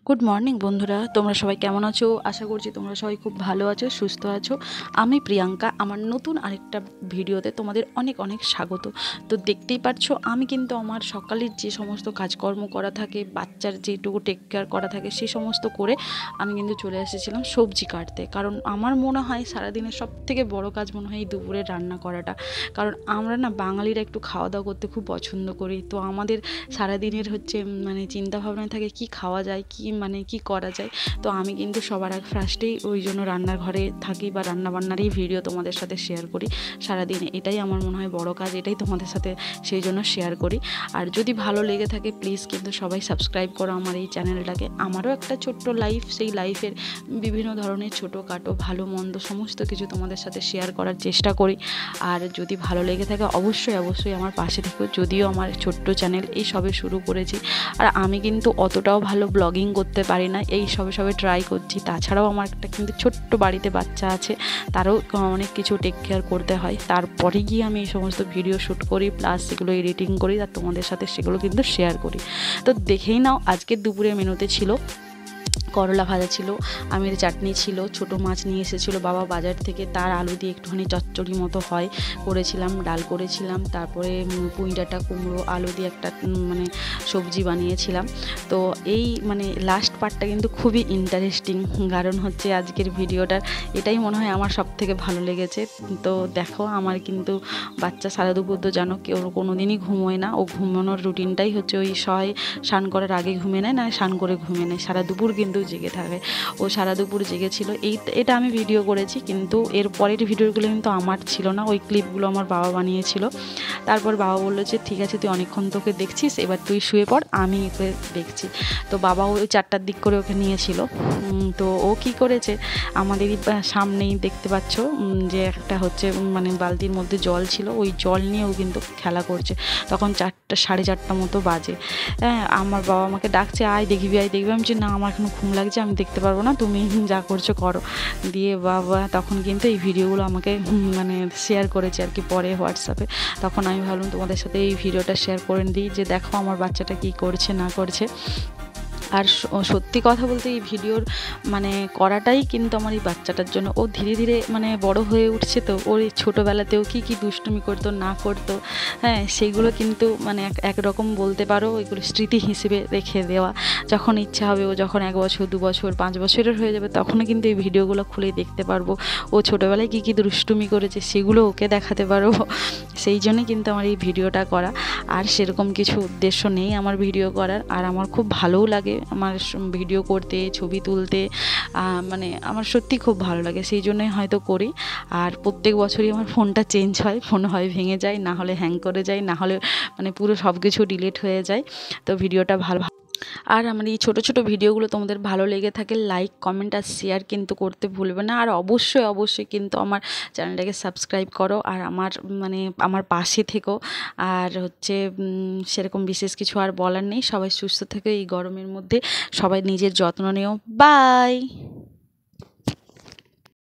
Good morning বন্ধুরা, তোমরা সবাই কেমন আছো? আশা করছি তোমরা সবাই খুব ভালো আছো, সুস্থ আছো। আমি প্রিয়াঙ্কা, আমার নতুন আরেকটা ভিডিওতে তোমাদের অনেক অনেক স্বাগত। তো দেখতেই পাচ্ছো, আমি কিন্তু আমার সকালের যে সমস্ত কাজকর্ম করা থাকে, বাচ্চার যেটুকু টেক কেয়ার করা থাকে, সেই সমস্ত করে আমি কিন্তু চলে এসেছিলাম সবজি কাটতে। কারণ আমার মনে হয় সারাদিনের সব থেকে বড় কাজ মনে হয় এই দুপুরে রান্না করাটা। কারণ আমরা না বাঙালিরা একটু খাওয়া দাওয়া করতে খুব পছন্দ করি। তো আমাদের সারাদিনের চিন্তাভাবনায় থাকে কি খাওয়া যায়, কি করা যায়। তো আমি কিন্তু সবার আগে ফার্স্টেই ওই জন্য রান্নার ঘরে থাকি বা রান্নাবান্নারই ভিডিও তোমাদের সাথে শেয়ার করি সারাদিন। এটাই আমার মনে হয় বড় কাজ, এটাই তোমাদের সাথে সেই জন্য শেয়ার করি। আর যদি ভালো লেগে থাকে প্লিজ কিন্তু সবাই সাবস্ক্রাইব করো আমার এই চ্যানেলটাকে। আমারও একটা ছোট্ট লাইফ, সেই লাইফের বিভিন্ন ধরনের ছোটোখাটো ভালো মন্দ সমস্ত কিছু তোমাদের সাথে শেয়ার করার চেষ্টা করি। আর যদি ভালো লেগে থাকে অবশ্যই অবশ্যই আমার পাশে থেকো। যদিও আমার ছোট্ট চ্যানেল, এই সবে শুরু করেছি, আর আমি কিন্তু অতটাও ভালো ব্লগিং করতে পারি না, এই সবে ট্রাই করছি। তাছাড়াও আমার একটা কিন্তু ছোট্ট বাড়িতে বাচ্চা আছে, তারও অনেক কিছু টেক কেয়ার করতে হয়। তারপরে গিয়ে আমি এই সমস্ত ভিডিও শ্যুট করি, প্লাস সেগুলো এডিটিং করি, আর তোমাদের সাথে সেগুলো কিন্তু শেয়ার করি। তো দেখেই নাও, আজকের দুপুরের মেনুতে ছিল করলা ভাজা ছিল, আমের চাটনি ছিল, ছোটো মাছ নিয়ে এসেছিলো বাবা বাজার থেকে, তার আলু দিয়ে একটুখানি চচ্চড়ি মতো হয় করেছিলাম, ডাল করেছিলাম, তারপরে পুঁই ডাঁটা কুমড়ো আলু দিয়ে একটা সবজি বানিয়েছিলাম। তো এই লাস্ট পার্টটা কিন্তু খুবই ইন্টারেস্টিং, কারণ হচ্ছে আজকের ভিডিওটার এটাই মনে হয় আমার সব থেকে ভালো লেগেছে। তো দেখো, আমার কিন্তু বাচ্চা সারা দুপুর তো জানো কেউ কোনো দিনই ঘুমোয় না, ও ঘুমানোর রুটিনটাই হচ্ছে ওই স্নান করার আগে ঘুমিয়ে নেয়, না স্নান করে ঘুমিয়ে নেয়, সারা দুপুর কিন্তু জেগে থাকে। ও সারা দুপুর জেগেছিল, এটা আমি ভিডিও করেছি, কিন্তু এর পরের ভিডিওগুলো কিন্তু আমার ছিল না, ওই ক্লিপগুলো আমার বাবা বানিয়েছিল। তারপর বাবা বললো যে ঠিক আছে, তুই অনেকক্ষণ তোকে দেখছিস, এবার তুই শুয়ে পড়, আমি ওকে দেখছি। তো বাবা ওই 4টার দিক করে ওকে নিয়েছিল। তো ও কি করেছে, আমাদেরই সামনেই দেখতে পাচ্ছ যে একটা হচ্ছে বালতির মধ্যে জল ছিল, ওই জল নিয়ে ও কিন্তু খেলা করছে। তখন 4টা 4:30 মতো বাজে। হ্যাঁ, আমার বাবা আমাকে ডাকছে, আয় দেখবি আয় দেখবি। আমি যে না, আমার এখন ঘুম লাগছে, আমি দেখতে পারবো না, তুমি যা করছো করো। দিয়ে বাবা তখন কিন্তু এই ভিডিওগুলো আমাকে শেয়ার করেছে আর কি পরে হোয়াটসঅ্যাপে। তখন আমি ভাবলাম তোমাদের সাথে এই ভিডিওটা শেয়ার করে দিই, যে দেখো আমার বাচ্চাটা কি করছে না করছে। আর সত্যি কথা বলতে এই ভিডিওর করাটাই কিন্তু আমার এই বাচ্চাটার জন্য, ও ধীরে ধীরে বড় হয়ে উঠছে। তো ওর এই ছোটোবেলাতেও কি দুষ্টুমি করতো না করতো, হ্যাঁ সেইগুলো কিন্তু একরকম বলতে পারো ওইগুলো স্মৃতি হিসেবে রেখে দেওয়া। যখন ইচ্ছা হবে, ও যখন 1 বছর 2 বছর 5 বছরের হয়ে যাবে, তখনও কিন্তু এই ভিডিওগুলো খুলে দেখতে পারবো। ও ছোটোবেলায় কি দুষ্টুমি করেছে সেগুলো ওকে দেখাতে পারবো। সেই জন্যই কিন্তু আমার এই ভিডিওটা করা। আর সেরকম কিছু উদ্দেশ্য নেই আমার ভিডিও করার। আর আমার খুব ভালোও লাগে আমার ভিডিও করতে, ছবি তুলতে, আমার সত্যি খুব ভালো লাগে, সেই জন্যই হয়তো করি। আর প্রত্যেক বছরই আমার ফোনটা চেঞ্জ হয়, ফোন হয় ভেঙে যায়, না হলে হ্যাং করে যায়, না হলে পুরো সব কিছু ডিলিট হয়ে যায়। তো ভিডিওটা ভালো, আর আমার এই ছোটো ছোটো ভিডিওগুলো তোমাদের ভালো লেগে থাকে লাইক কমেন্ট আর শেয়ার কিন্তু করতে ভুলবে না। আর অবশ্যই অবশ্যই কিন্তু আমার চ্যানেলটাকে সাবস্ক্রাইব করো, আর আমার পাশে থেকো। আর হচ্ছে সেরকম বিশেষ কিছু আর বলার নেই। সবাই সুস্থ থেকো এই গরমের মধ্যে, সবাই নিজের যত্ন নিও। বাই।